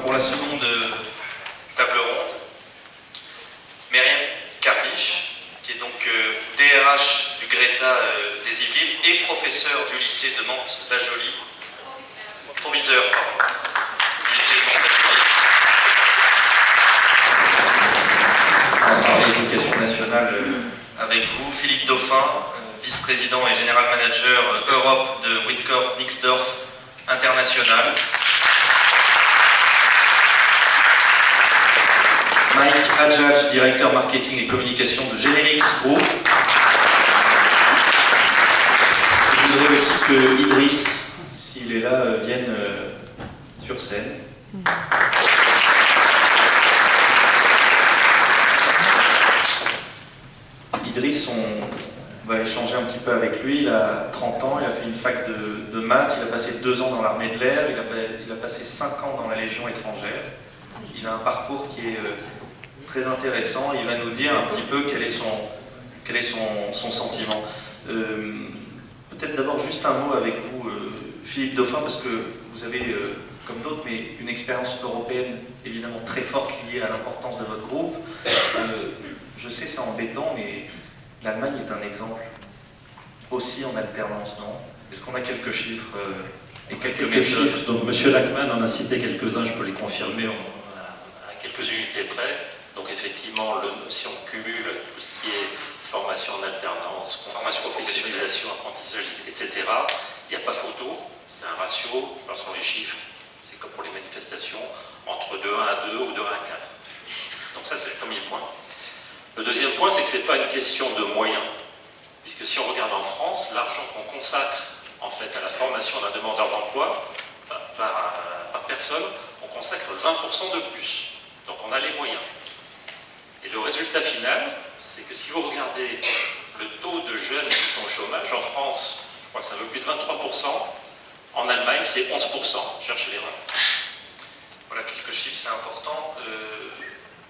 pour la seconde table ronde, Myriam Karbisch, qui est donc DRH du Greta des Yvelines et professeur du lycée de Mantes-la-Jolie, proviseur, pardon, du lycée de Mantes-la-Jolie. On va parler d'éducation nationale avec vous, Philippe Dauphin, vice-président et général manager Europe de Whitcore Nixdorf International. Mike Hadjadj, directeur marketing et communication de Genelix Group. Je voudrais aussi que Idriss, s'il est là, vienne sur scène. Idriss, on va échanger un petit peu avec lui. Il a 30 ans, il a fait une fac de maths, il a passé 2 ans dans l'armée de l'air, il a passé 5 ans dans la Légion étrangère. Il a un parcours qui est très intéressant. Il va nous dire un petit peu quel est son sentiment. Peut-être d'abord juste un mot avec vous, Philippe Dauphin, parce que vous avez, comme d'autres, mais une expérience européenne évidemment très forte liée à l'importance de votre groupe. Je sais, c'est embêtant, mais l'Allemagne est un exemple aussi en alternance, non? Est-ce qu'on a quelques chiffres et quelques chiffres? Donc, M. Lachmann en a cité quelques-uns, je peux les confirmer à quelques unités près. Donc, effectivement, si on cumule tout ce qui est formation en alternance, formation, professionnalisation, apprentissage, etc., il n'y a pas photo. C'est un ratio, ce sont les chiffres, c'est comme pour les manifestations, entre 2,1 à 2 ou 2,1 à 4. Donc ça, c'est le premier point. Le deuxième point, c'est que ce n'est pas une question de moyens. Puisque si on regarde en France, l'argent qu'on consacre en fait à la formation d'un demandeur d'emploi par personne, on consacre 20% de plus. Donc on a les moyens. Et le résultat final, c'est que si vous regardez le taux de jeunes qui sont au chômage, en France, je crois que ça veut plus de 23%, en Allemagne c'est 11%. Cherchez l'erreur. Voilà quelques chiffres, c'est important.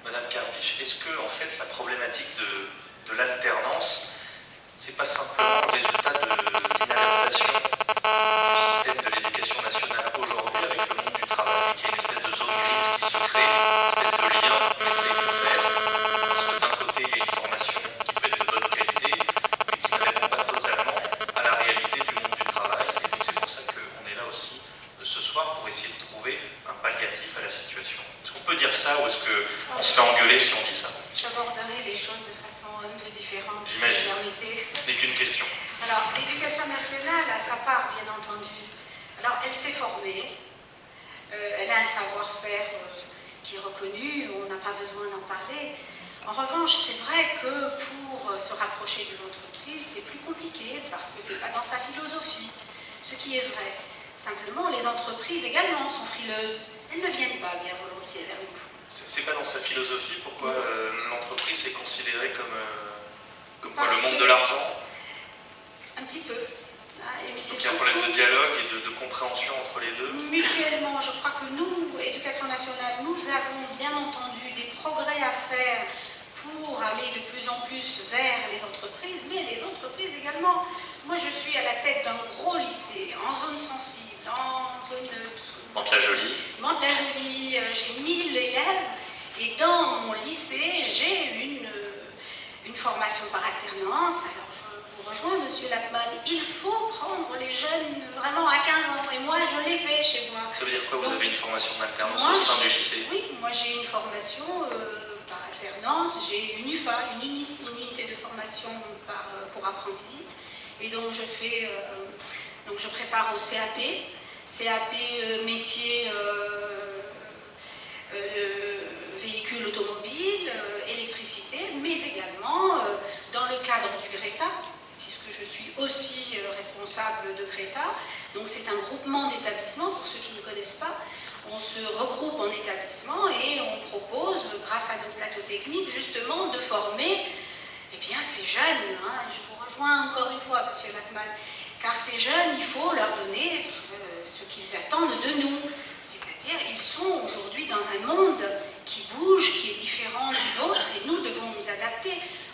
Madame Karbisch, est-ce que en fait la problématique de l'alternance, c'est pas simplement le résultat de l'inadaptation du système de l'éducation nationale aujourd'hui avec le monde du travail, qui est une espèce de zone grise qui se crée, une espèce de lien qu'on essaye de faire, parce que d'un côté il y a une formation qui peut être de bonne qualité, mais qui ne répond pas totalement à la réalité du monde du travail, et donc c'est pour ça qu'on est là aussi ce soir pour essayer de trouver un palliatif à la situation. Est-ce qu'on peut dire ça ou est-ce qu'on se fait engueuler si on dit ça? J'aborderai les choses de façon un peu différente. J'imagine. Ce n'est qu'une question. Alors, l'éducation nationale a sa part, bien entendu. Alors, elle s'est formée, elle a un savoir-faire qui est reconnu, on n'a pas besoin d'en parler. En revanche, c'est vrai que pour se rapprocher des entreprises, c'est plus compliqué parce que ce n'est pas dans sa philosophie, ce qui est vrai. Simplement, les entreprises également sont frileuses. Elles ne viennent pas bien volontiers vers nous. C'est pas dans sa philosophie pourquoi l'entreprise est considérée comme quoi, le monde de l'argent? Un petit peu. Donc il y a un problème de dialogue et de compréhension entre les deux? Mutuellement, je crois que nous, Éducation nationale, nous avons bien entendu des progrès à faire pour aller de plus en plus vers les entreprises, mais les entreprises également. Moi, je suis à la tête d'un gros lycée, en zone sensible, en zone... Mantes-la-Jolie. Mantes-la-Jolie, j'ai 1000 élèves, et dans mon lycée, j'ai une formation par alternance. Alors, je vous rejoins, Monsieur Lachmann, il faut prendre les jeunes vraiment à 15 ans, et moi, je l'ai fait chez moi. Ça veut dire quoi, vous avez une formation d'alternance au sein du lycée? Oui, moi j'ai une formation par alternance, j'ai une UFA, une unité de formation pour apprentis, et donc je prépare au CAP métier véhicule automobile, électricité, mais également dans le cadre du Greta, puisque je suis aussi responsable de Greta. Donc c'est un groupement d'établissements, pour ceux qui ne connaissent pas. On se regroupe en établissements et on propose, grâce à nos plateaux techniques, justement de former ces jeunes. Je vous rejoins encore une fois, Monsieur Lachmann, car ces jeunes, il faut leur donner ce qu'ils attendent de nous. C'est-à-dire, ils sont aujourd'hui dans un monde qui bouge, qui est différent du nôtre, et nous devons nous adapter,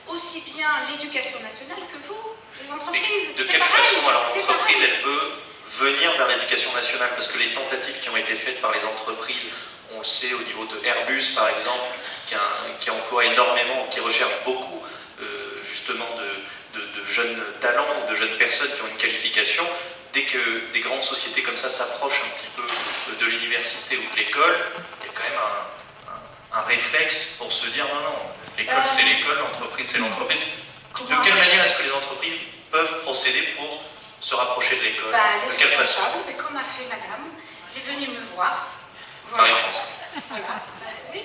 aussi bien l'éducation nationale que vous, les entreprises. Mais de quelle façon, alors, l'entreprise, elle peut venir vers l'éducation nationale, parce que les tentatives qui ont été faites par les entreprises, on le sait au niveau de Airbus par exemple, qui emploie énormément, qui recherche beaucoup justement de jeunes talents, de jeunes personnes qui ont une qualification. Dès que des grandes sociétés comme ça s'approchent un petit peu de l'université ou de l'école, il y a quand même un réflexe pour se dire non, l'école c'est l'école, l'entreprise c'est l'entreprise. De quelle manière est-ce que les entreprises peuvent procéder pour se rapprocher de l'école? De quelle façon? Mais comme a fait madame, elle est venue me voir. Voilà. Marie-France. Voilà, oui.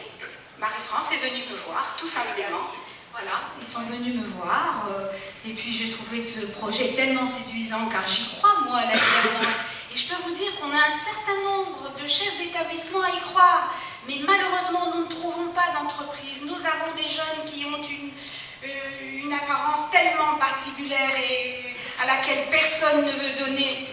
Marie-France est venue me voir, tout simplement. Voilà, ils sont venus me voir. Et puis j'ai trouvé ce projet tellement séduisant, car j'y crois, moi, à l'alternance. Et je peux vous dire qu'on a un certain nombre de chefs d'établissement à y croire. Mais malheureusement, nous ne trouvons pas d'entreprise. Nous avons des jeunes qui ont une apparence tellement particulière et à laquelle personne ne veut donner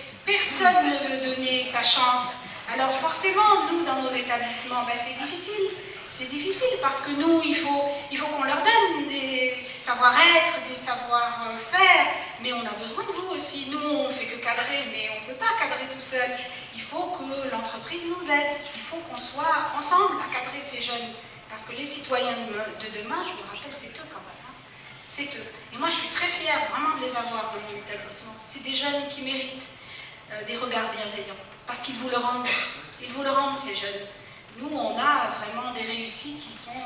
sa chance. Alors forcément, nous, dans nos établissements, c'est difficile. C'est difficile parce que nous, il faut qu'on leur donne des savoir-être, des savoir-faire, mais on a besoin de vous aussi. Nous, on ne fait que cadrer, mais on ne peut pas cadrer tout seul. Il faut que l'entreprise nous aide. Il faut qu'on soit ensemble à cadrer ces jeunes. Parce que les citoyens de demain, je vous rappelle, c'est eux quand même. C'est eux. Et moi, je suis très fière vraiment de les avoir dans mon établissement. C'est des jeunes qui méritent des regards bienveillants. Parce qu'ils vous le rendent. Ils vous le rendent, ces jeunes. Nous, on a vraiment des réussites qui sont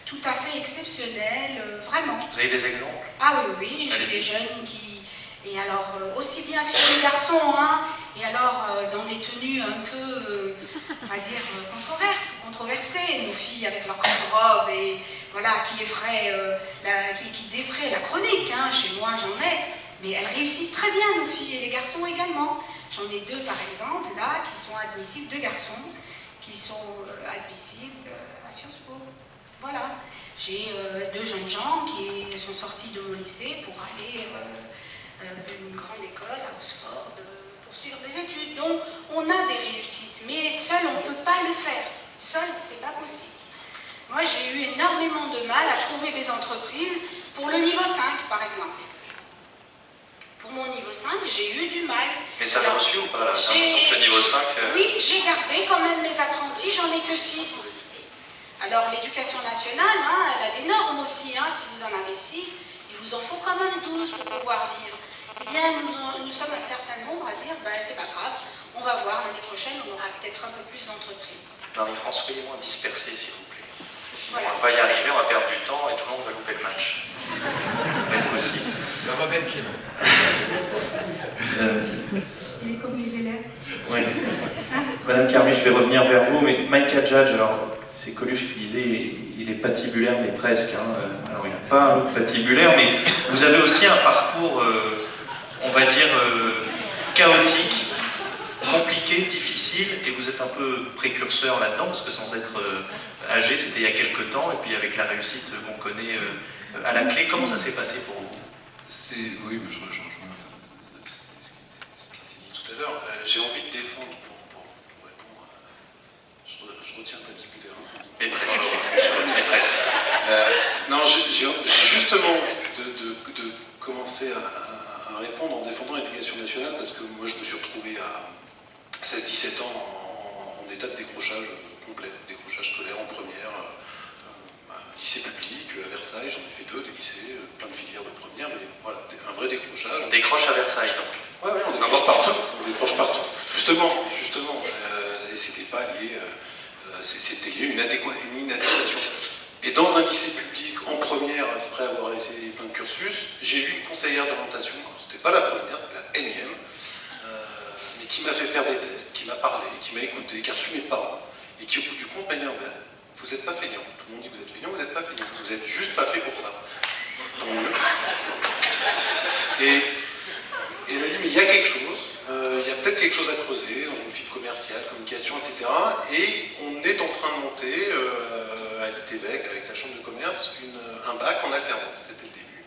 tout à fait exceptionnelles, vraiment. Vous avez des exemples? Ah oui, j'ai des jeunes qui... Et alors, aussi bien filles que garçons, hein, et alors dans des tenues un peu, on va dire, controversées, nos filles avec leur grande robe, et voilà, qui défraient la chronique, hein, chez moi j'en ai, mais elles réussissent très bien, nos filles, et les garçons également. J'en ai deux, par exemple, là, qui sont admissibles, deux garçons, qui sont admissibles à Sciences Po. Voilà. J'ai deux jeunes gens qui sont sortis de mon lycée pour aller à une grande école à Oxford poursuivre des études. Donc, on a des réussites, mais seul, on ne peut pas le faire. Seul, c'est pas possible. Moi, j'ai eu énormément de mal à trouver des entreprises pour le niveau 5, par exemple. Pour mon niveau 5, j'ai eu du mal. Mais ça l'a reçu ou pas, là, le niveau 5 Oui, j'ai gardé quand même mes apprentis, j'en ai que 6. Alors, l'éducation nationale, hein, elle a des normes aussi. Hein, si vous en avez 6, il vous en faut quand même 12 pour pouvoir vivre. Eh bien, nous sommes un certain nombre à dire, c'est pas grave, on va voir, l'année prochaine, on aura peut-être un peu plus d'entreprises. Marie-France, soyez moins dispersée, s'il vous plaît. Sinon, Voilà. on va pas y arriver, on va perdre du temps et tout le monde va louper le match. Mais vous aussi. Ça va bien, c'est bon. Il est comme les élèves. Oui. Madame Carmi, je vais revenir vers vous, mais Michael Judge, alors, c'est Coluche qui disait, il est patibulaire, mais presque. Hein. Alors, il n'a pas un look patibulaire, mais vous avez aussi un parcours, on va dire, chaotique, compliqué, difficile, et vous êtes un peu précurseur là-dedans, parce que sans être âgé, c'était il y a quelques temps, et puis avec la réussite qu'on connaît à la clé, comment ça s'est passé pour vous? Oui, je rejoins ce qui était dit tout à l'heure. J'ai envie de défendre pour répondre. Je retiens patibulaire. Mais presque. Mais presque. Non, j'ai justement de commencer à répondre en défendant l'éducation nationale, parce que moi je me suis retrouvé à 16-17 ans en état de décrochage complet, décrochage scolaire en première, lycée public à Versailles, j'en ai fait 2 des lycées, plein de filières de première, mais voilà, un vrai décrochage. On décroche à Versailles donc. Ouais, on décroche partout. On décroche partout. Justement. Et c'était pas lié, c'était lié à une inadéquation. Et dans un lycée public, en première, après avoir essayé plein de cursus, j'ai eu une conseillère d'orientation, c'était pas la première, c'était la énième, mais qui m'a fait faire des tests, qui m'a parlé, qui m'a écouté, qui a reçu mes parents, et qui au bout du compte m'a dit, vous n'êtes pas feignant. Tout le monde dit que vous êtes feignant, vous n'êtes pas feignant. Vous n'êtes juste pas fait pour ça. Et elle m'a dit, mais il y a quelque chose, il y a peut-être quelque chose à creuser dans une fibre commerciale, communication, etc. Et on est en train de monter à l'ITVEC, avec la Chambre de commerce, un bac en alternance. C'était le début.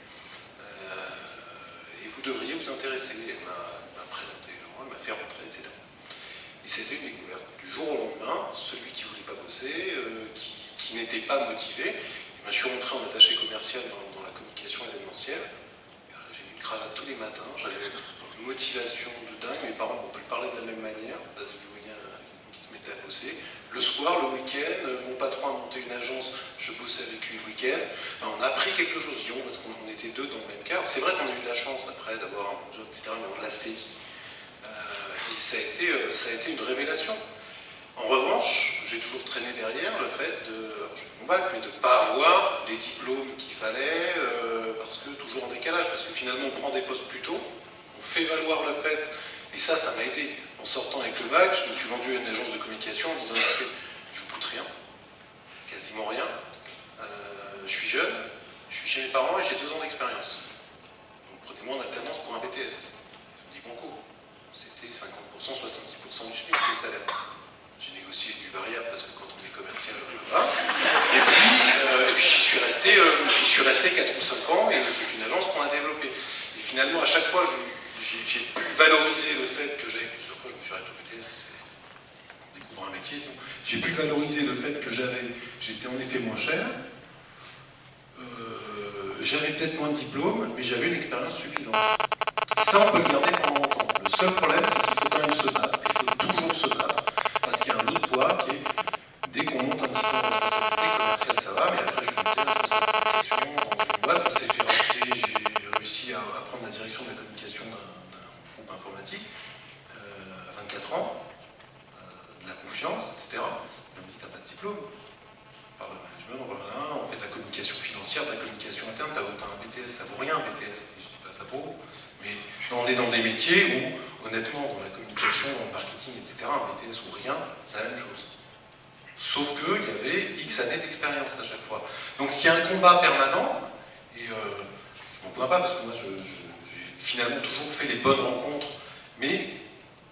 Et vous devriez vous intéresser. Elle m'a présenté, elle m'a fait rentrer, etc. Et c'était une découverte. Du jour au lendemain, celui qui ne voulait pas bosser, qui n'était pas motivé, je suis rentré en attaché commercial dans la communication événementielle. J'ai mis une cravate tous les matins, j'avais motivation de dingue. Mes parents m'ont pu parler de la même manière, parce que je voyais qui se mettait à bosser. Le soir, le week-end, mon patron a monté une agence, je bossais avec lui le week-end. Enfin, on a appris quelque chose, disons, parce qu'on était deux dans le même cadre. C'est vrai qu'on a eu de la chance après d'avoir un bon job, etc., mais on l'a saisi. Et ça a été une révélation. En revanche, j'ai toujours traîné derrière le fait de, alors j'ai mon bac, mais de ne pas avoir les diplômes qu'il fallait, parce que toujours en décalage, parce que finalement on prend des postes plus tôt, on fait valoir le fait, et ça m'a aidé. En sortant avec le bac, je me suis vendu à une agence de communication en disant écoutez, je ne coûte rien, quasiment rien, je suis jeune, je suis chez mes parents et j'ai 2 ans d'expérience. Donc prenez-moi en alternance pour un BTS. Je me dis bon coup, c'était 50%, 70% du SMIC le salaire. J'ai négocié du variable parce que quand on est commercial, voilà. Et puis j'y suis resté 4 ou 5 ans et c'est une agence qu'on a développée. Et finalement, à chaque fois, j'ai pu valoriser le fait que j'avais, sur quoi je me suis arrêté au BTS, c'est découvrir un métier, j'ai pu valoriser le fait que j'étais en effet moins cher, j'avais peut-être moins de diplômes, mais j'avais une expérience suffisante. Ça, on peut le garder pendant longtemps. Le seul problème, c'est qu'il faut quand même se battre, il faut toujours se battre, parce qu'il y a un autre poids qui est, dès qu'on monte un petit peu en responsabilité commerciale, ça va, mais après, je suis monté en responsabilité dans une boîte, on s'est fait racheter, j'ai réussi à prendre la direction de la communication d'un groupe informatique à 24 ans, de la confiance, etc. On me dit, t'as pas de diplôme. On parle de management, on fait de la communication financière, de la communication interne, t'as un BTS, ça vaut rien un BTS. Et je dis pas ça pour vous. Mais on est dans des métiers où, honnêtement, dans la communication, dans le marketing, etc., un BTS ou rien, c'est la même chose. Sauf qu'il y avait X années d'expérience à chaque fois. Donc s'il y a un combat permanent, et je m'en plains pas parce que moi j'ai finalement toujours fait les bonnes rencontres, mais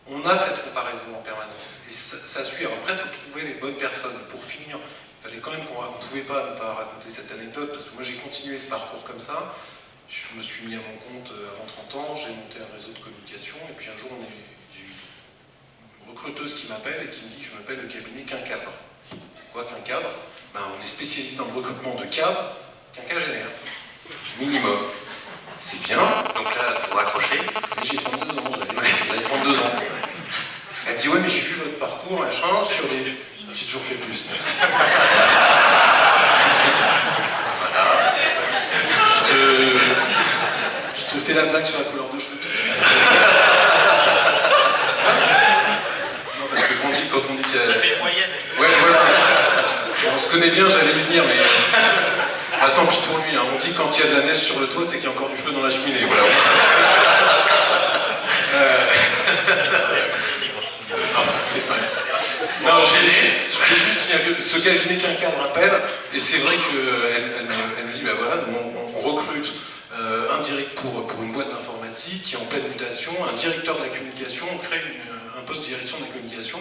on a cette comparaison en permanence. Et ça suit. Alors après, il faut trouver les bonnes personnes. Pour finir, il fallait quand même qu'on ne pouvait pas ne pas raconter cette anecdote, parce que moi j'ai continué ce parcours comme ça. Je me suis mis à mon compte avant 30 ans, j'ai monté un réseau de communication, et puis un jour j'ai eu une recruteuse qui m'appelle et qui me dit je m'appelle le cabinet Quincadre. C'est quoi Quincadre? On est spécialiste dans le recrutement de cadres, quinquagénaires, minimum. C'est bien. Donc là, vous raccrochez. J'ai 32 ans, j'avais 32 ans. Elle me dit ouais mais j'ai vu votre parcours, machin, sur les... J'ai toujours fait plus, merci. Voilà. Je te fais la blague sur la couleur de cheveux. Non, parce que quand on dit qu'il y a... Ça fait une moyenne. Ouais, voilà. On se connaît bien, j'allais y venir, mais... Ah, tant pis pour lui, hein. On dit que quand il y a de la neige sur le toit, c'est qu'il y a encore du feu dans la cheminée, voilà. Non, c'est pas... Non, je voulais juste finir que ce cabinet Quincadre rappelle, et c'est vrai qu'elle me dit, ben voilà, on recrute pour une boîte d'informatique qui est en pleine mutation, un directeur de la communication, on crée un poste de direction de la communication,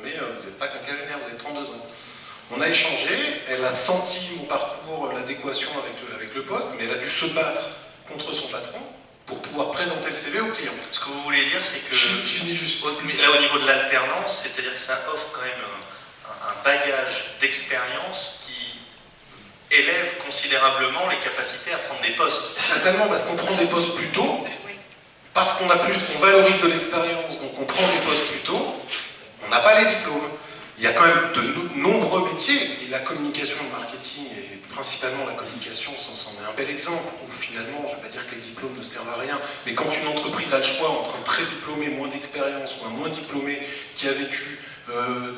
mais vous n'êtes pas quinquagénaire, vous avez 32 ans. On a échangé, elle a senti mon parcours, l'adéquation avec le poste, mais elle a dû se battre contre son patron pour pouvoir présenter le CV au client. Ce que vous voulez dire, c'est que juste... là, au niveau de l'alternance, c'est-à-dire que ça offre quand même un bagage d'expérience qui élève considérablement les capacités à prendre des postes. Tellement parce qu'on prend des postes plus tôt, parce qu'on valorise de l'expérience, donc on prend des postes plus tôt, on n'a pas les diplômes. Il y a quand même de nombreux métiers, et la communication et le marketing, et principalement la communication, c'en est un bel exemple, où finalement, je ne vais pas dire que les diplômes ne servent à rien, mais quand une entreprise a le choix entre un très diplômé, moins d'expérience, ou un moins diplômé qui a vécu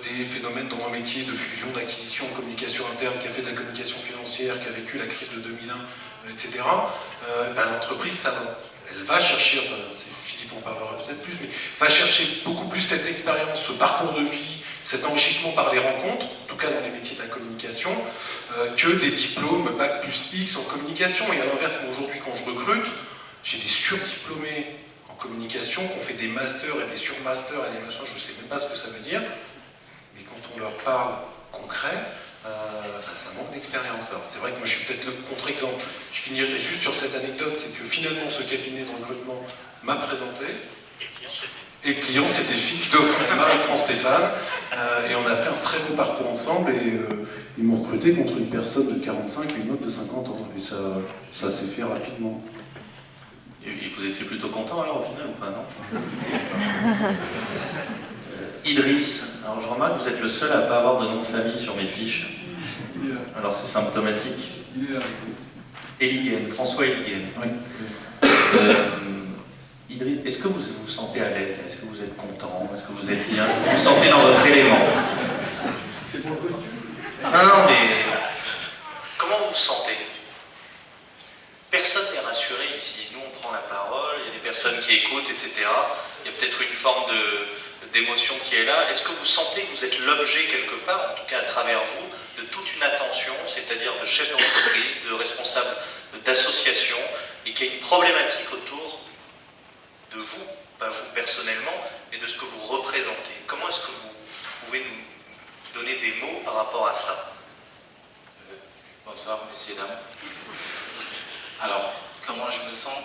des phénomènes dans nos métiers de fusion, d'acquisition, de communication interne, qui a fait de la communication financière, qui a vécu la crise de 2001, etc., l'entreprise, elle va chercher, Philippe en parlera peut-être plus, mais va chercher beaucoup plus cette expérience, ce parcours de vie, cet enrichissement par les rencontres, en tout cas dans les métiers de la communication, que des diplômes Bac plus X en communication. Et à l'inverse, moi aujourd'hui quand je recrute, j'ai des surdiplômés en communication qui ont fait des masters et des surmasters et des machins, je ne sais même pas ce que ça veut dire, mais quand on leur parle concret, ça manque d'expérience. Alors c'est vrai que moi je suis peut-être le contre-exemple. Je finirai juste sur cette anecdote, c'est que finalement ce cabinet de recrutement m'a présenté, et le client, c'était Philippe Dauphin et Marie-France Stéphane, et on a fait un très beau parcours ensemble, et ils m'ont recruté contre une personne de 45 et une autre de 50 ans, et ça s'est fait rapidement. Et Et vous étiez plutôt content alors au final ou pas, non? Idriss, alors je remarque que vous êtes le seul à ne pas avoir de nom de famille sur mes fiches. Alors c'est symptomatique. Eliguen, François Eliguen. Oui, c'est ça. Idriss, est-ce que vous vous sentez à l'aise? Est-ce que vous êtes content? Est-ce que vous êtes bien? Est-ce que vous vous sentez dans votre élément? C'est pour le costume. Non, mais comment vous vous sentez? Personne n'est rassuré ici. Nous, on prend la parole, il y a des personnes qui écoutent, etc. Il y a peut-être une forme d'émotion qui est là. Est-ce que vous sentez que vous êtes l'objet quelque part, en tout cas à travers vous, de toute une attention, c'est-à-dire de chefs d'entreprise, de responsables d'associations, et qu'il y a une problématique autour de vous, pas vous personnellement, mais de ce que vous représentez? Comment est-ce que vous pouvez nous donner des mots par rapport à ça? Bonsoir, messieurs, dames. Alors, comment je me sens?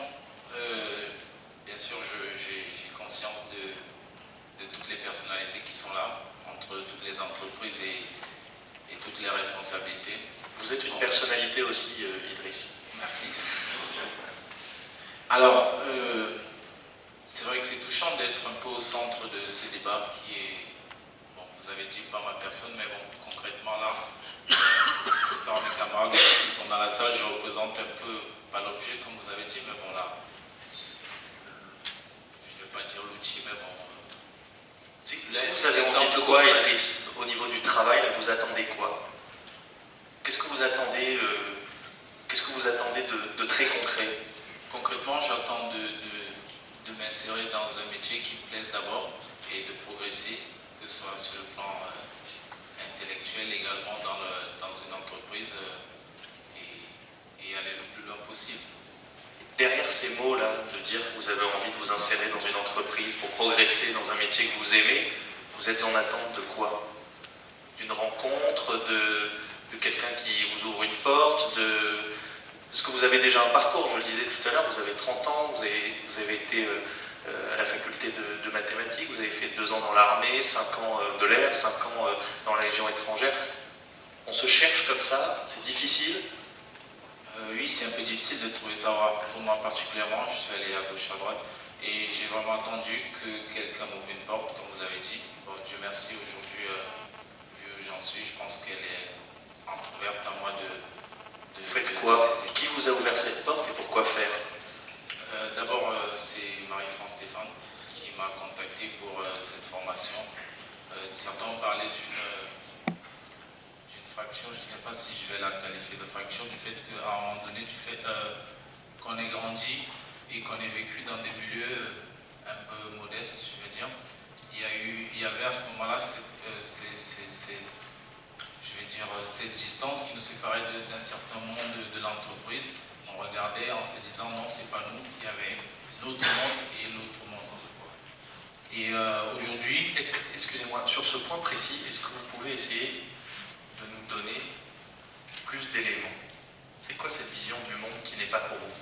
Bien sûr, j'ai conscience de toutes les personnalités qui sont là, entre toutes les entreprises et toutes les responsabilités. Vous êtes une personnalité aussi, Idriss. Merci. Alors, c'est vrai que c'est touchant d'être un peu au centre de ce débat qui est, bon, vous avez dit pas ma personne, mais bon, concrètement là, dans mes camarades qui sont dans la salle, je représente un peu, pas l'objet comme vous avez dit, mais bon là, je ne vais pas dire l'outil, mais bon. Vous avez envie de quoi, Idriss? Au niveau du travail, là, vous attendez quoi? Qu'est-ce que vous attendez de très concret? Concrètement, j'attends de m'insérer dans un métier qui me plaise d'abord et de progresser, que ce soit sur le plan intellectuel, également dans une entreprise et aller le plus loin possible. Derrière ces mots-là, de dire que vous avez envie de vous insérer dans une entreprise pour progresser dans un métier que vous aimez, vous êtes en attente de quoi? D'une rencontre, de quelqu'un qui vous ouvre une porte, Parce que vous avez déjà un parcours, je le disais tout à l'heure, vous avez 30 ans, vous avez été à la faculté de mathématiques, vous avez fait 2 ans dans l'armée, 5 ans de l'air, 5 ans dans la Légion étrangère. On se cherche comme ça, c'est difficile? Oui, c'est un peu difficile de trouver ça. Pour moi particulièrement, je suis allé à gauche, à droite, et j'ai vraiment attendu que quelqu'un m'ouvre une porte, comme vous avez dit. Bon, Dieu merci, aujourd'hui, vu où j'en suis, je pense qu'elle est entrouverte à moi de vous faites quoi? Qui vous a ouvert cette porte et pourquoi faire? D'abord, c'est Marie-France Stéphane qui m'a contacté pour cette formation. Certains ont parlé d'une fraction, je ne sais pas si je vais la qualifier de fraction, du fait qu'à un moment donné, du fait qu'on ait grandi et qu'on ait vécu dans des milieux un peu modestes, je vais dire, il y avait à ce moment-là cette distance qui nous séparait d'un certain monde de l'entreprise. On regardait en se disant non, c'est pas nous, il y avait l'autre monde et l'autre monde. Et aujourd'hui, excusez-moi, sur ce point précis, est-ce que vous pouvez essayer de nous donner plus d'éléments? C'est quoi cette vision du monde qui n'est pas pour vous?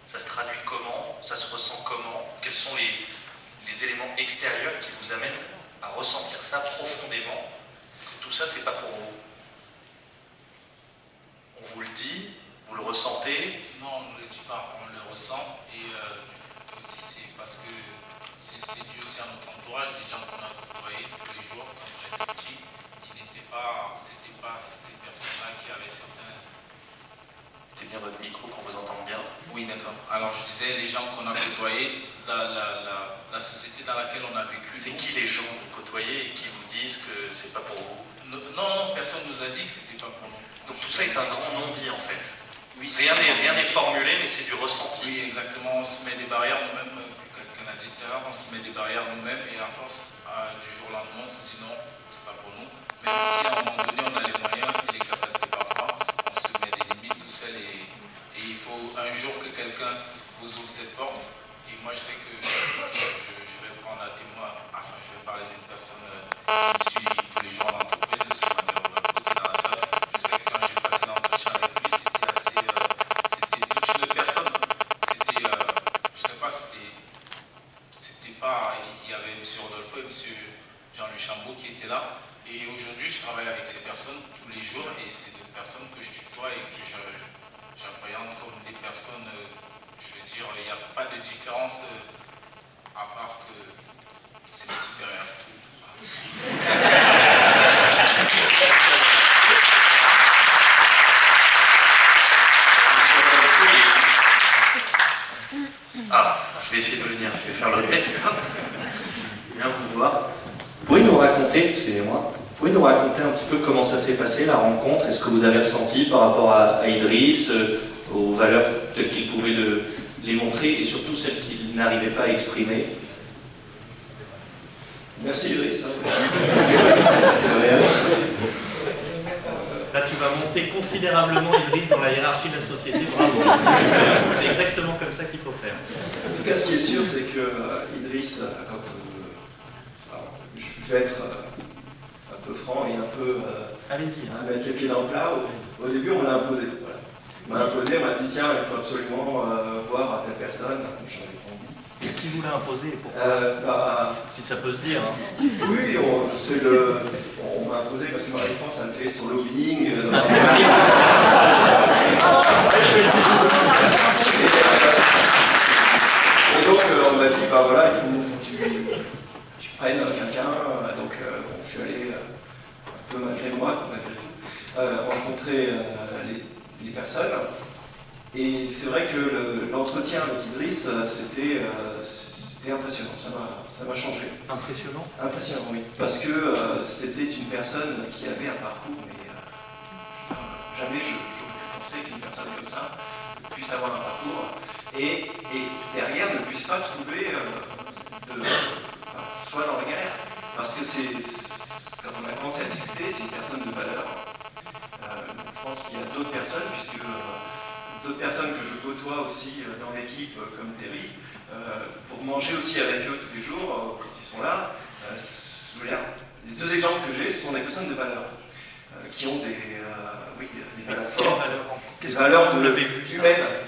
Ça se traduit comment? Ça se ressent comment? Quels sont les éléments extérieurs qui vous amènent à ressentir ça profondément? Que tout ça, c'est pas pour vous? On vous le dit, vous le ressentez? Non, on ne le dit pas, on le ressent. Et aussi, c'est parce que c'est dû aussi à notre entourage, les gens qu'on a côtoyés tous les jours quand on était petits. C'était pas ces personnes-là qui avaient certains. Mettez bien votre micro qu'on vous entende bien. Oui, d'accord. Alors, je disais, les gens qu'on a côtoyés, la société dans laquelle on a vécu. C'est qui les gens que vous côtoyez et qui vous disent que c'est pas pour vous? Non, personne ne nous a dit que c'était pas pour nous. Donc tout ça est un grand non-dit en fait. Oui, rien n'est formulé, mais c'est du ressenti. Oui, exactement. On se met des barrières nous-mêmes, quelqu'un l'a dit tout à l'heure, on se met des barrières nous-mêmes et à force, du jour au lendemain, on se dit non, c'est pas pour nous. Même si à un moment donné, on a les moyens et les capacités parfois, on se met des limites tout seul et il faut un jour que quelqu'un vous ouvre cette porte. Et moi, je sais que je vais prendre à témoin, enfin, je vais parler d'une personne qui me suit tous les jours en entreprise, M. Manuel Roberto, qui est dans la salle. Je sais que quand j'ai passé l'entretien avec lui, c'était toute une personne. C'était, je sais pas, c'était pas, il y avait M. Rodolfo et M. Jean-Louis Chambaud qui étaient là. Et aujourd'hui, je travaille avec ces personnes tous les jours et c'est des personnes que je tutoie et que j'appréhende comme des personnes je veux dire, il n'y a pas de différence à part que c'est le supérieur. Ah, je vais essayer de venir, je vais faire le test. Bien vous voir. Vous pouvez nous raconter, excusez-moi, vous pouvez nous raconter un petit peu comment ça s'est passé, la rencontre, est-ce que vous avez ressenti par rapport à Idriss, aux valeurs telles qu'il pouvait les montrer et surtout celles qu'il n'arrivait pas à exprimer. Merci Idriss. Là, tu vas monter considérablement Idriss dans la hiérarchie de la société. Bravo. C'est exactement comme ça qu'il faut faire. En tout cas, ce qui est sûr, c'est que Idriss, quand je vais être un peu franc et un peu Allez-y. mettre les pieds dans le plat, au début, on l'a imposé. Voilà. On m'a imposé, on m'a dit tiens, il faut absolument voir à telle personne. J'en ai pas envie. Qui vous l'a imposé et pourquoi Si ça peut se dire. Hein. Oui, on m'a imposé parce que Marie-France, ça me fait son lobbying. C'est Marie-France. Et donc, on m'a dit, bah voilà, il faut que tu prennes quelqu'un. Donc, bon, je suis allé, un peu malgré moi, malgré tout, rencontrer les personnes. Et c'est vrai que l'entretien avec Idriss, c'était impressionnant, ça m'a changé. Impressionnant. Impressionnant, oui. Parce que c'était une personne qui avait un parcours, mais jamais je pensais qu'une personne comme ça puisse avoir un parcours et derrière ne puisse pas trouver soit dans la galère. Parce que quand on a commencé à discuter, c'est une personne de valeur. Je pense qu'il y a d'autres personnes, puisque d'autres personnes que je côtoie aussi dans l'équipe, comme Terry, pour manger aussi avec eux tous les jours, quand ils sont là, les deux exemples que j'ai, ce sont des personnes de valeur, qui ont des valeurs fortes, des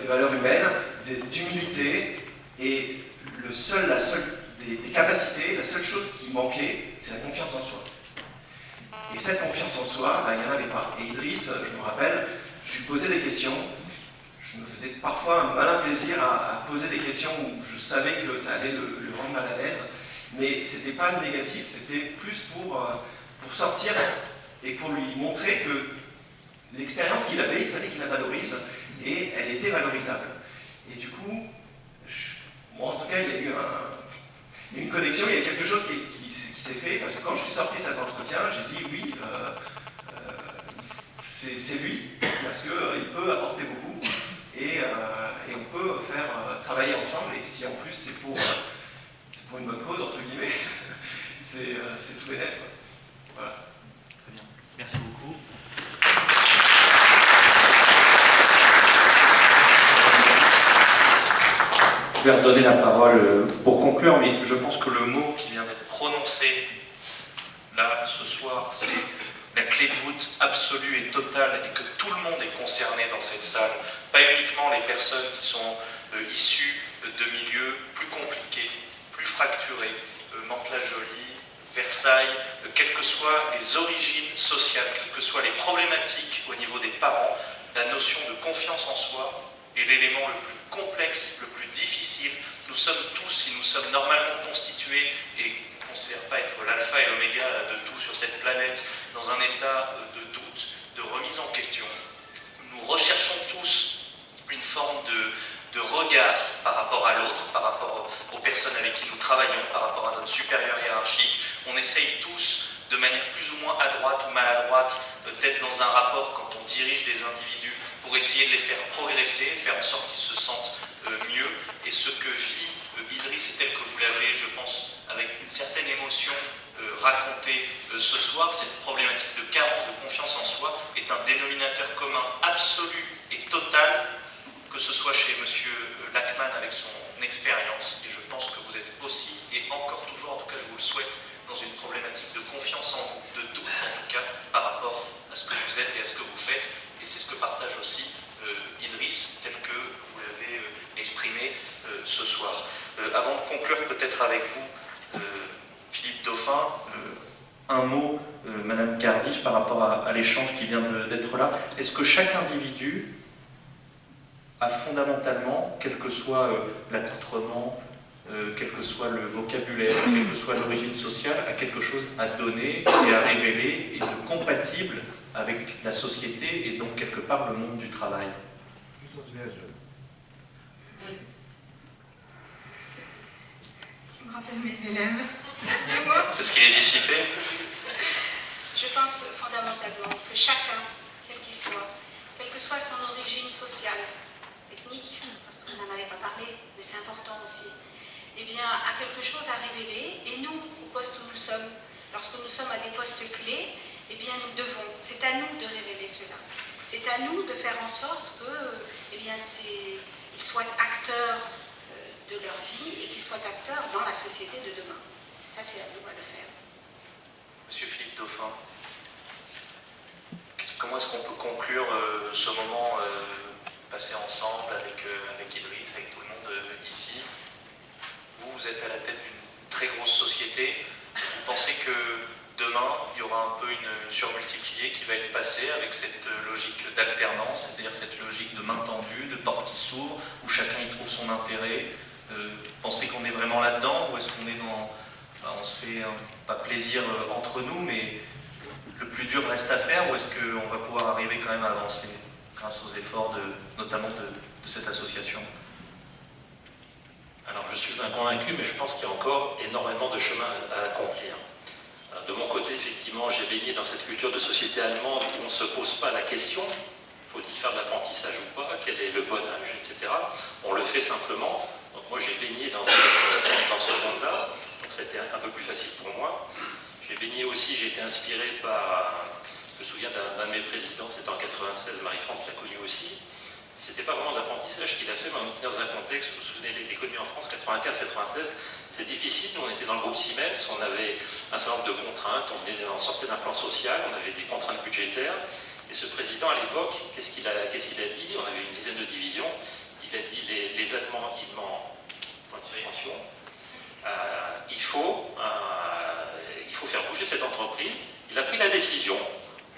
valeurs humaines, d'humilité, et des capacités, la seule chose qui manquait, c'est la confiance en soi. Et cette confiance en soi, il n'y en avait pas. Et Idriss, je me rappelle, je lui posais des questions. Je me faisais parfois un malin plaisir à poser des questions où je savais que ça allait le rendre mal à l'aise, mais c'était pas négatif, c'était plus pour sortir et pour lui montrer que l'expérience qu'il avait, il fallait qu'il la valorise, et elle était valorisable. Et du coup, moi en tout cas, il y a eu une connexion, il y a quelque chose qui s'est fait, parce que quand je suis sorti de cet entretien, j'ai dit oui, c'est lui, parce qu'il peut apporter beaucoup. Et on peut travailler ensemble, et si en plus c'est pour une bonne cause, entre guillemets, c'est tout bénef. Voilà. Très bien. Merci beaucoup. Je vais redonner la parole pour conclure, mais je pense que le mot qui vient d'être prononcé là, ce soir, c'est la clé de voûte absolue et totale, et que tout le monde est concerné dans cette salle, pas uniquement les personnes qui sont issues de milieux plus compliqués, plus fracturés, Mantes-la-Jolie, Versailles, quelles que soient les origines sociales, quelles que soient les problématiques au niveau des parents, la notion de confiance en soi est l'élément le plus complexe, le plus difficile. Nous sommes tous, si nous sommes normalement constitués et ne considère pas être l'alpha et l'oméga de tout sur cette planète, dans un état de doute, de remise en question. Nous recherchons tous une forme de regard par rapport à l'autre, par rapport aux personnes avec qui nous travaillons, par rapport à notre supérieur hiérarchique. On essaye tous, de manière plus ou moins à droite ou maladroite, d'être dans un rapport quand on dirige des individus pour essayer de les faire progresser, faire en sorte qu'ils se sentent mieux. Et ce que vit Idriss, et tel que vous l'avez, je pense, avec une certaine émotion raconté ce soir, cette problématique de carence de confiance en soi est un dénominateur commun absolu et total, que ce soit chez M. Lachmann avec son expérience, et je pense que vous êtes aussi, et encore toujours, en tout cas je vous le souhaite, dans une problématique de confiance en vous, de doute en tout cas, par rapport à ce que vous êtes et à ce que vous faites, et c'est ce que partage aussi Idriss, tel que vous l'avez exprimé ce soir. Avant de conclure peut-être avec vous, Philippe Dauphin, un mot, Madame Cardiche, par rapport à l'échange qui vient d'être là. Est-ce que chaque individu a fondamentalement, quel que soit l'accoutrement, quel que soit le vocabulaire, quelle que soit l'origine sociale, a quelque chose à donner et à révéler et de compatible avec la société et donc quelque part le monde du travail. Je me rappelle mes élèves. C'est moi. Parce qu'il est dissipé. Je pense fondamentalement que chacun, quel qu'il soit, quelle que soit son origine sociale, ethnique, parce qu'on n'en avait pas parlé, mais c'est important aussi, eh bien, a quelque chose à révéler. Et nous, au poste où nous sommes, lorsque nous sommes à des postes clés, eh bien, nous devons, c'est à nous de révéler cela. C'est à nous de faire en sorte que, eh bien, ils soient acteurs de leur vie et qu'ils soient acteurs dans la société de demain. Ça, c'est à nous à le faire. Monsieur Philippe Dauphin, comment est-ce qu'on peut conclure ce moment passé ensemble avec Idriss, avec tout le monde ici? Vous êtes à la tête d'une très grosse société. Vous pensez que demain, il y aura un peu une surmultipliée qui va être passée avec cette logique d'alternance, c'est-à-dire cette logique de main tendue, de porte qui s'ouvre, où chacun y trouve son intérêt? Vous pensez qu'on est vraiment là-dedans, ou est-ce qu'on est dans... Enfin, on se fait pas plaisir entre nous, mais le plus dur reste à faire, ou est-ce qu'on va pouvoir arriver quand même à avancer grâce aux efforts notamment de cette association? Alors je suis inconvaincu, mais je pense qu'il y a encore énormément de chemin à accomplir. De mon côté, effectivement, j'ai baigné dans cette culture de société allemande où on ne se pose pas la question, faut-il faire de l'apprentissage ou pas, quel est le bon âge, etc. On le fait simplement. Donc moi j'ai baigné dans ce monde-là, donc c'était un peu plus facile pour moi. J'ai baigné aussi, j'ai été inspiré par, je me souviens d'un de mes présidents, c'était en 96, Marie-France l'a connu aussi. C'était pas vraiment d'apprentissage qu'il a fait, mais on était dans un contexte, vous vous souvenez, l'économie en France, 95-96, c'est difficile. Nous, on était dans le groupe Siemens, on avait un certain nombre de contraintes, on sortait d'un plan social, on avait des contraintes budgétaires. Et ce président, à l'époque, qu'est-ce qu'il a dit? On avait une dizaine de divisions. Il a dit les Allemands, ils mentent, point de suspension. Il faut faire bouger cette entreprise. Il a pris la décision,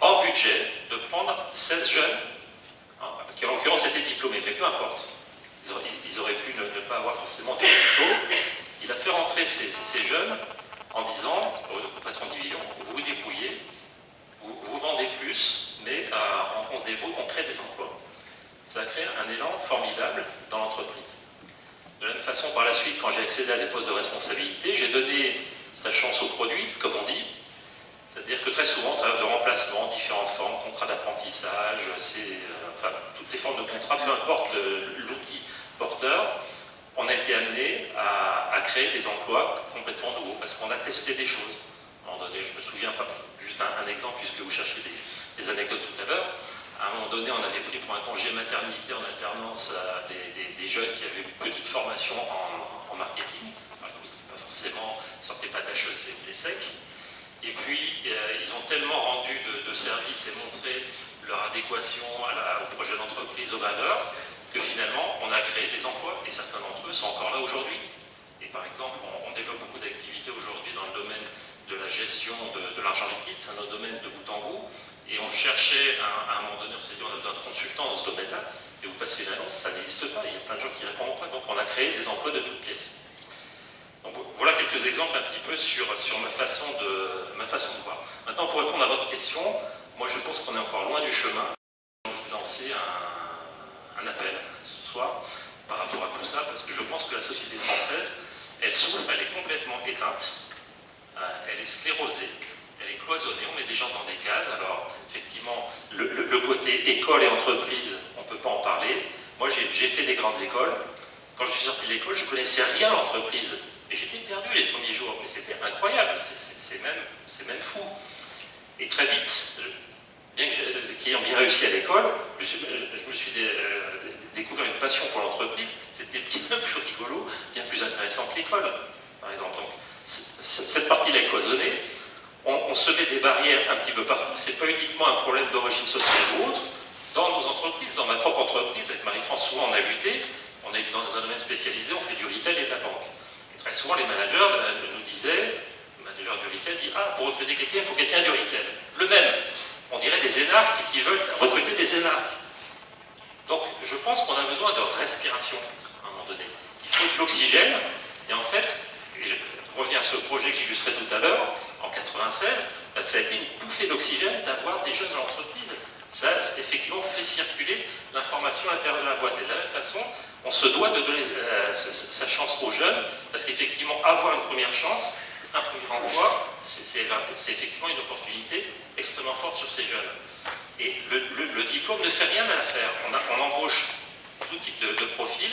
hors budget, de prendre 16 jeunes, qui en l'occurrence étaient diplômés, mais peu importe. Ils auraient pu ne pas avoir forcément des diplômes. Il a fait rentrer ces jeunes en disant au patron de division, vous vous débrouillez, vous vendez plus, mais on se débrouille, on crée des emplois. Ça a créé un élan formidable dans l'entreprise. De la même façon, par la suite, quand j'ai accédé à des postes de responsabilité, j'ai donné sa chance au produit, comme on dit. C'est-à-dire que très souvent, on travaille de remplacement, différentes formes, contrats d'apprentissage, enfin, toutes les formes de contrats, peu importe l'outil porteur, on a été amené à créer des emplois complètement nouveaux, parce qu'on a testé des choses. À un moment donné, je me souviens pas, juste un exemple, puisque vous cherchez des anecdotes tout à l'heure. À un moment donné, on avait pris pour un congé maternité en alternance des jeunes qui avaient une petite formation en marketing. Par exemple, c'était pas forcément, ils ne sortaient pas d'HEC ou d'ESSEC. Et puis, ils ont tellement rendu de services et montré leur adéquation au projet d'entreprise, aux valeurs, que finalement, on a créé des emplois, et certains d'entre eux sont encore là aujourd'hui. Et par exemple, on développe beaucoup d'activités aujourd'hui dans le domaine de la gestion de l'argent liquide, c'est un autre domaine de bout en bout, et on cherchait, à un moment donné, on s'est dit, on a besoin de consultants dans ce domaine-là, et vous passez une annonce, ça n'existe pas, il y a plein de gens qui ne répondent pas, donc on a créé des emplois de toutes pièces. Donc voilà quelques exemples un petit peu sur ma façon de voir. Maintenant, pour répondre à votre question, moi je pense qu'on est encore loin du chemin. Je vais lancer un appel ce soir par rapport à tout ça, parce que je pense que la société française, elle souffre, elle est complètement éteinte, elle est sclérosée, elle est cloisonnée, on met des gens dans des cases. Alors effectivement, le côté école et entreprise, on ne peut pas en parler. Moi j'ai fait des grandes écoles. Quand je suis sorti de l'école, je ne connaissais rien à l'entreprise. Et j'étais perdu les premiers jours, mais c'était incroyable, c'est même fou. Et très vite, bien qu'ayant bien réussi à l'école, je me suis découvert une passion pour l'entreprise. C'était bien plus rigolo, bien plus intéressant que l'école, par exemple. Donc, cette partie-là est cloisonnée. On se met des barrières un petit peu partout. C'est pas uniquement un problème d'origine sociale ou autre. Dans nos entreprises, dans ma propre entreprise, avec Marie-France, souvent on a lutté. On est dans un domaine spécialisé, on fait du retail et de la banque. Et très souvent, les managers nous disaient, le manager du retail dit, pour recruter quelqu'un, il faut quelqu'un du retail. Le même. On dirait des énarques qui veulent recruter des énarques. Donc je pense qu'on a besoin de respiration à un moment donné. Il faut de l'oxygène, et en fait, pour revenir à ce projet que j'illustrais tout à l'heure, en 96, ça a été une bouffée d'oxygène d'avoir des jeunes dans l'entreprise. Ça a effectivement fait circuler l'information à l'intérieur de la boîte. Et de la même façon, on se doit de donner sa chance aux jeunes, parce qu'effectivement, avoir une première chance, un premier emploi, c'est effectivement une opportunité extrêmement forte sur ces jeunes. Et le diplôme ne fait rien à l'affaire. On embauche tout type de profil.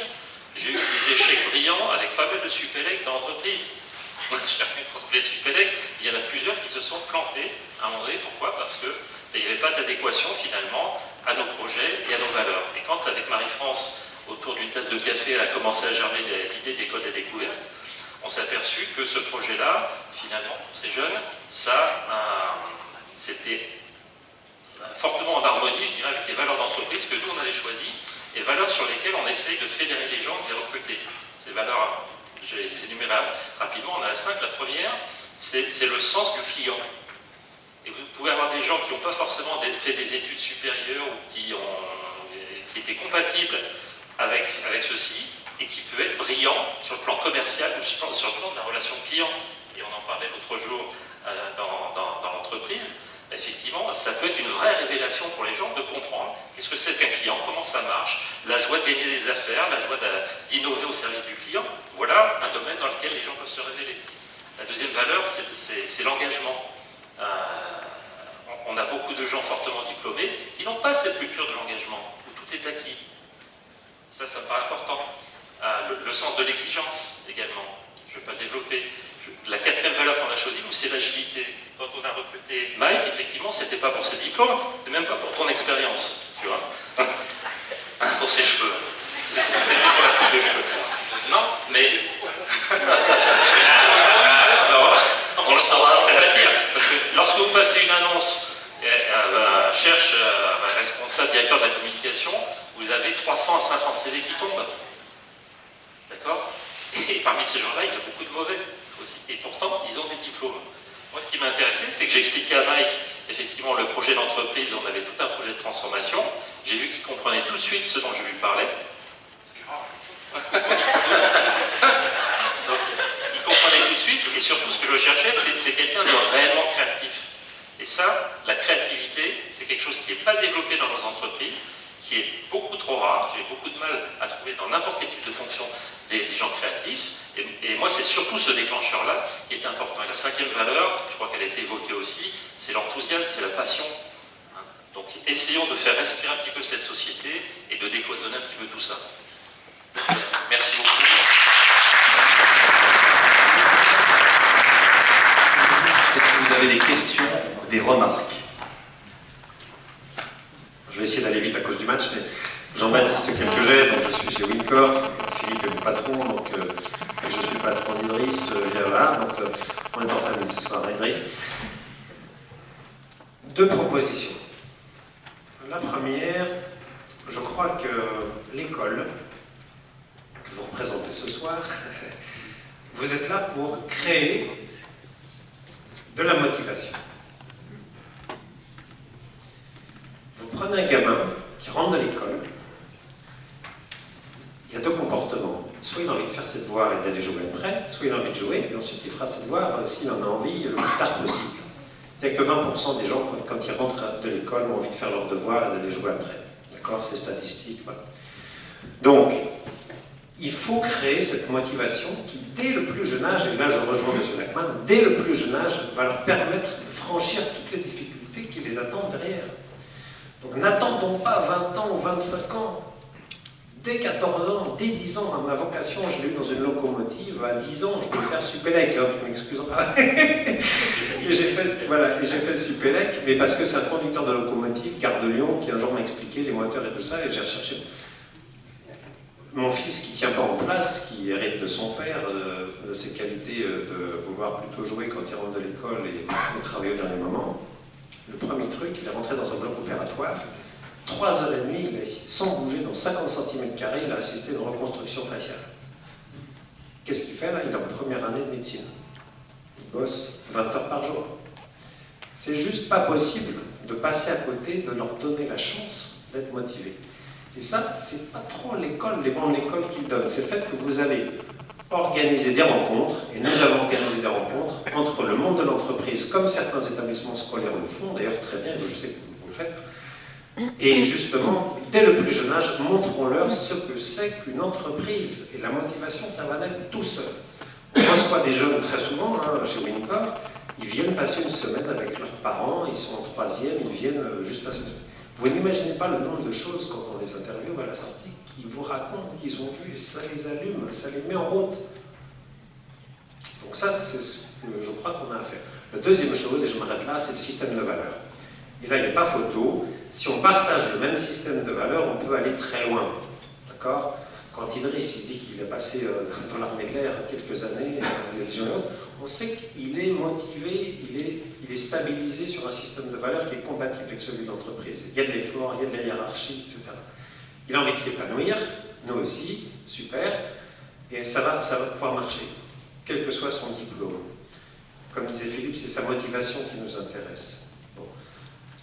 J'ai eu des échecs brillants avec pas mal de suppélec dans l'entreprise. J'ai rien contre les suppélec, il y en a plusieurs qui se sont plantés à un moment donné. Pourquoi? Parce qu'il n'y avait pas d'adéquation finalement à nos projets et à nos valeurs. Et quand avec Marie-France, autour d'une tasse de café, elle a commencé à germer l'idée d'école des découvertes, on s'est aperçu que ce projet-là, finalement, pour ces jeunes, c'était fortement en harmonie, je dirais, avec les valeurs d'entreprise que nous, on avait choisies, et valeurs sur lesquelles on essaye de fédérer les gens, de les recruter. Ces valeurs, je vais les énumérer rapidement, on en a 5. La première, c'est le sens du client. Et vous pouvez avoir des gens qui n'ont pas forcément fait des études supérieures ou qui étaient compatibles avec ceci, et qui peut être brillant sur le plan commercial ou sur le plan de la relation client. Et on en parlait l'autre jour dans l'entreprise. Effectivement, ça peut être une vraie révélation pour les gens de comprendre qu'est-ce que c'est qu'un client, comment ça marche, la joie de gagner des affaires, la joie d'innover au service du client. Voilà un domaine dans lequel les gens peuvent se révéler. La deuxième valeur, c'est l'engagement. On a beaucoup de gens fortement diplômés qui n'ont pas cette culture de l'engagement, où tout est acquis. Ça me paraît important. Le sens de l'exigence, également. Je ne vais pas le développer. La quatrième valeur qu'on a choisie, c'est l'agilité. Quand on a recruté Mike, effectivement, c'était pas pour ses diplômes, c'était même pas pour ton expérience, tu vois. Pour ses cheveux. C'était pour la coupe de cheveux. Non, mais... Alors, on le saura après la dire. Parce que lorsque vous passez une annonce, cherche un responsable, directeur de la communication, vous avez 300 à 500 CV qui tombent. D'accord? Et parmi ces gens-là, il y a beaucoup de mauvais aussi. Et pourtant, ils ont des diplômes. Moi, ce qui m'a intéressé, c'est que j'ai expliqué à Mike, effectivement, le projet d'entreprise, on avait tout un projet de transformation. J'ai vu qu'il comprenait tout de suite ce dont je lui parlais. Donc, il comprenait tout de suite, et surtout, ce que je cherchais, c'est quelqu'un de réellement créatif. Et ça, la créativité, c'est quelque chose qui n'est pas développé dans nos entreprises, qui est beaucoup trop rare. J'ai beaucoup de mal à trouver dans n'importe quel type de fonction des gens créatifs. Et moi, c'est surtout ce déclencheur-là qui est important. Et la cinquième valeur, je crois qu'elle a été évoquée aussi, c'est l'enthousiasme, c'est la passion. Donc, essayons de faire respirer un petit peu cette société et de décloisonner un petit peu tout ça. Merci beaucoup. Est-ce que vous avez des questions, des remarques? Je vais essayer d'aller vite à cause du match, mais Jean-Baptiste Quelquejet, donc je suis chez Wincor, Philippe est mon patron, donc je suis le patron d'Idriss, voilà, donc on est en famille ce soir, Idriss. Deux propositions. La première, je crois que l'école que vous représentez ce soir, vous êtes là pour créer de la motivation. Vous prenez un gamin qui rentre de l'école, il y a deux comportements. Soit il a envie de faire ses devoirs et d'aller jouer après, soit il a envie de jouer, et ensuite il fera ses devoirs s'il en a envie le plus tard possible. Il n'y a que 20% des gens, quand ils rentrent de l'école, ont envie de faire leurs devoirs et d'aller jouer après. D'accord? C'est statistique. Voilà. Donc, il faut créer cette motivation qui, dès le plus jeune âge, et là je rejoins M. Lachman, dès le plus jeune âge, va leur permettre de franchir toutes les difficultés qui les attendent derrière. Donc n'attendons pas 20 ans ou 25 ans. Dès 14 ans, dès 10 ans, ma vocation, je l'ai eu dans une locomotive, à 10 ans, je peux faire Supélec, hein, tu m'excuseras. J'ai fait Supélec, mais parce que c'est un conducteur de locomotive, Gare de Lyon, qui un jour m'a expliqué les moteurs et tout ça, et j'ai recherché mon fils qui ne tient pas en place, qui hérite de son père, de ses qualités de vouloir plutôt jouer quand il rentre de l'école et de travailler au dernier moment. Le premier truc, il est rentré dans un bloc opératoire. 3h30, il a, sans bouger, dans 50 cm², il a assisté à une reconstruction faciale. Qu'est-ce qu'il fait là? Il est en première année de médecine. Il bosse 20 heures par jour. C'est juste pas possible de passer à côté, de leur donner la chance d'être motivés. Et ça, c'est pas trop l'école, les bancs de l'école qui le donnent. C'est le fait que vous allez organiser des rencontres, et nous avons organisé des rencontres entre le monde de l'entreprise, comme certains établissements scolaires le font, d'ailleurs très bien, je sais que vous le faites, et justement, dès le plus jeune âge, montrons-leur ce que c'est qu'une entreprise. Et la motivation, ça va naître tout seul. On reçoit des jeunes très souvent, chez Wincor, ils viennent passer une semaine avec leurs parents, ils sont en 3e, ils viennent juste passer une semaine. Vous n'imaginez pas le nombre de choses, quand on les interviewe à la sortie, qui vous racontent qu'ils ont vu, et ça les allume, ça les met en route. Donc ça, c'est ce que je crois qu'on a à faire. La deuxième chose, et je m'arrête là, c'est le système de valeurs. Et là, il n'y a pas photo. Si on partage le même système de valeurs, on peut aller très loin. D'accord ? Quand Idriss il dit qu'il est passé dans l'armée de l'air quelques années, les Légions et autres, on sait qu'il est motivé, il est stabilisé sur un système de valeurs qui est compatible avec celui de l'entreprise. Il y a de l'effort, il y a de la hiérarchie, etc. Il a envie de s'épanouir, nous aussi, super, et ça va pouvoir marcher, quel que soit son diplôme. Comme disait Philippe, c'est sa motivation qui nous intéresse. Bon.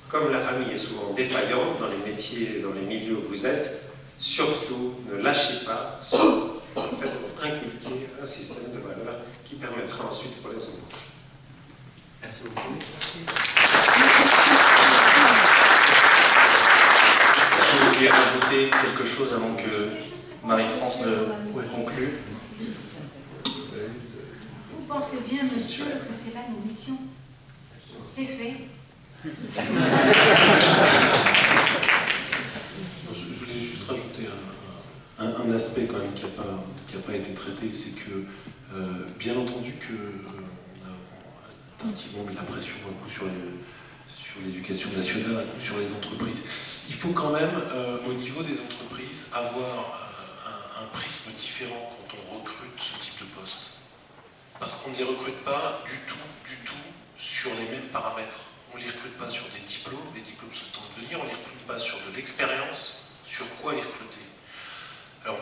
Comme la famille est souvent défaillante dans les métiers, dans les milieux où vous êtes, surtout ne lâchez pas, faites inculquer un système de valeurs qui permettra ensuite pour les embauches. Merci beaucoup. Est-ce que vous voulez rajouter quelque chose avant que Marie-France ne conclue? Vous pensez bien, monsieur, que c'est là nos missions. C'est fait. Je voulais juste rajouter un aspect quand même qui n'a pas été traité, c'est que bien entendu que on a effectivement mis la pression un coup sur l'éducation nationale, un coup sur les entreprises. Il faut quand même, au niveau des entreprises, avoir un prisme différent quand on recrute ce type de poste. Parce qu'on ne les recrute pas du tout sur les mêmes paramètres. On ne les recrute pas sur des diplômes, les diplômes sont en devenir, on ne les recrute pas sur de l'expérience, sur quoi les recruter. Alors,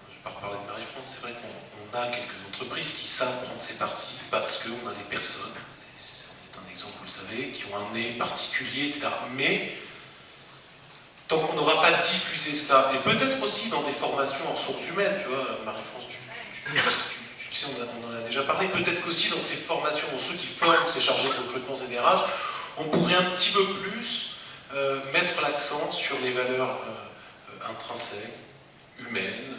je ne vais pas reparler de Marie-France, c'est vrai qu'on a quelques entreprises qui savent prendre ces parties parce qu'on a des personnes, c'est un exemple, vous le savez, qui ont un nez particulier, etc. Mais, tant qu'on n'aura pas diffusé cela, et peut-être aussi dans des formations en ressources humaines, tu vois, Marie-France, tu sais, on en a déjà parlé, peut-être qu'aussi dans ces formations, dans ceux qui forment ces chargés de recrutement, ces DRH, on pourrait un petit peu plus mettre l'accent sur les valeurs intrinsèques, humaines,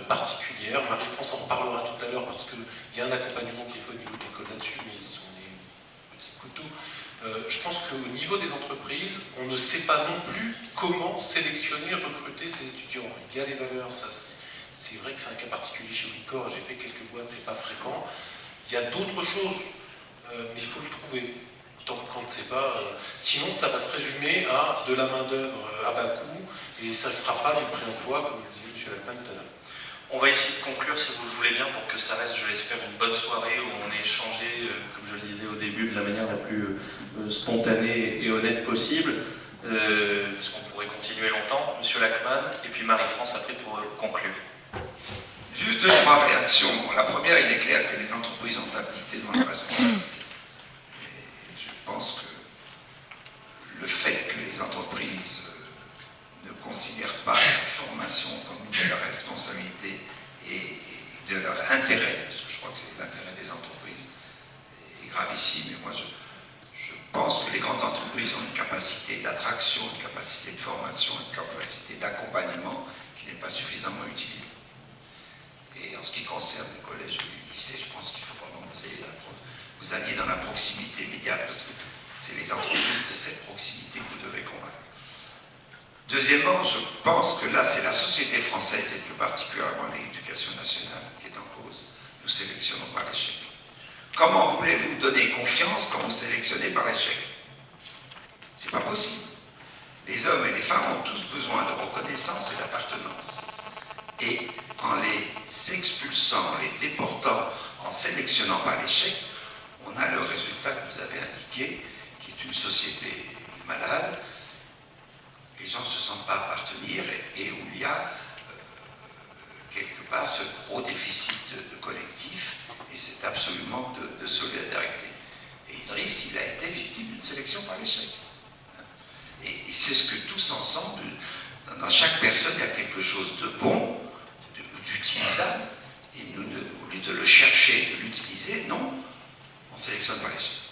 particulières. Marie-France en reparlera tout à l'heure parce qu'il y a un accompagnement qui est fait au niveau de l'école là-dessus, mais ce sont des petits couteaux. Je pense qu'au niveau des entreprises, on ne sait pas non plus comment sélectionner, recruter ces étudiants. Il y a des valeurs, ça, c'est vrai que c'est un cas particulier chez Wincor, j'ai fait quelques boîtes, c'est pas fréquent. Il y a d'autres choses, mais il faut le trouver. Tant qu'on ne sait pas, sinon ça va se résumer à de la main-d'œuvre à bas coût et ça ne sera pas du pré-emploi, comme le disait M. Lachman tout à l'heure. On va essayer de conclure, si vous le voulez bien, pour que ça reste, je l'espère, une bonne soirée où on ait échangé, comme je le disais au début, de la manière la plus spontanée et honnête possible, parce qu'on pourrait continuer longtemps. M. Lachman, et puis Marie-France après pour conclure. Juste 2-3 réactions. Bon, la première, il est clair que les entreprises ont abdiqué devant la responsabilité. Je pense que le fait que les entreprises ne considèrent pas la formation comme de leur responsabilité et de leur intérêt, parce que je crois que c'est l'intérêt des entreprises, est gravissime. Et moi, je pense que les grandes entreprises ont une capacité d'attraction, une capacité de formation, une capacité d'accompagnement qui n'est pas suffisamment utilisée. Et en ce qui concerne les collèges et les lycées, je pense qu'il faut vraiment vous alliez dans la proximité immédiate, parce que c'est les entreprises de cette proximité que vous devez convaincre. Deuxièmement, je pense que là, c'est la société française, et plus particulièrement l'éducation nationale, qui est en cause. Nous sélectionnons par l'échec. Comment voulez-vous donner confiance quand vous sélectionnez par l'échec? C'est pas possible. Les hommes et les femmes ont tous besoin de reconnaissance et d'appartenance. Et en les expulsant, en les déportant, en sélectionnant par l'échec, on a le résultat que vous avez indiqué, qui est une société malade. Les gens ne se sentent pas appartenir et où il y a quelque part ce gros déficit de collectif et cet absolument de solidarité. Et Idriss, il a été victime d'une sélection par l'échec. Et c'est ce que tous ensemble, dans chaque personne, il y a quelque chose de bon, d'utilisable, et nous, au lieu de le chercher, de l'utiliser, non, on sélectionne par les suites.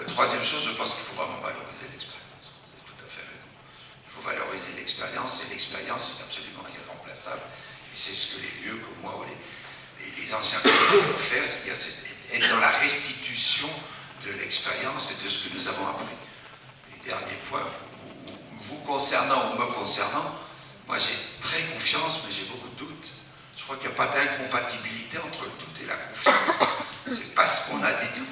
Troisième chose, je pense qu'il faut vraiment valoriser l'expérience. Vous avez tout à fait raison. Il faut valoriser l'expérience, et l'expérience est absolument irremplaçable. Et c'est ce que les vieux comme moi, ou les anciens peuvent faire, c'est-à-dire être dans la restitution de l'expérience et de ce que nous avons appris. Et dernier point, vous concernant ou me concernant, moi j'ai très confiance, mais j'ai beaucoup de doutes. Je crois qu'il n'y a pas d'incompatibilité entre le doute et la confiance. C'est parce qu'on a des doutes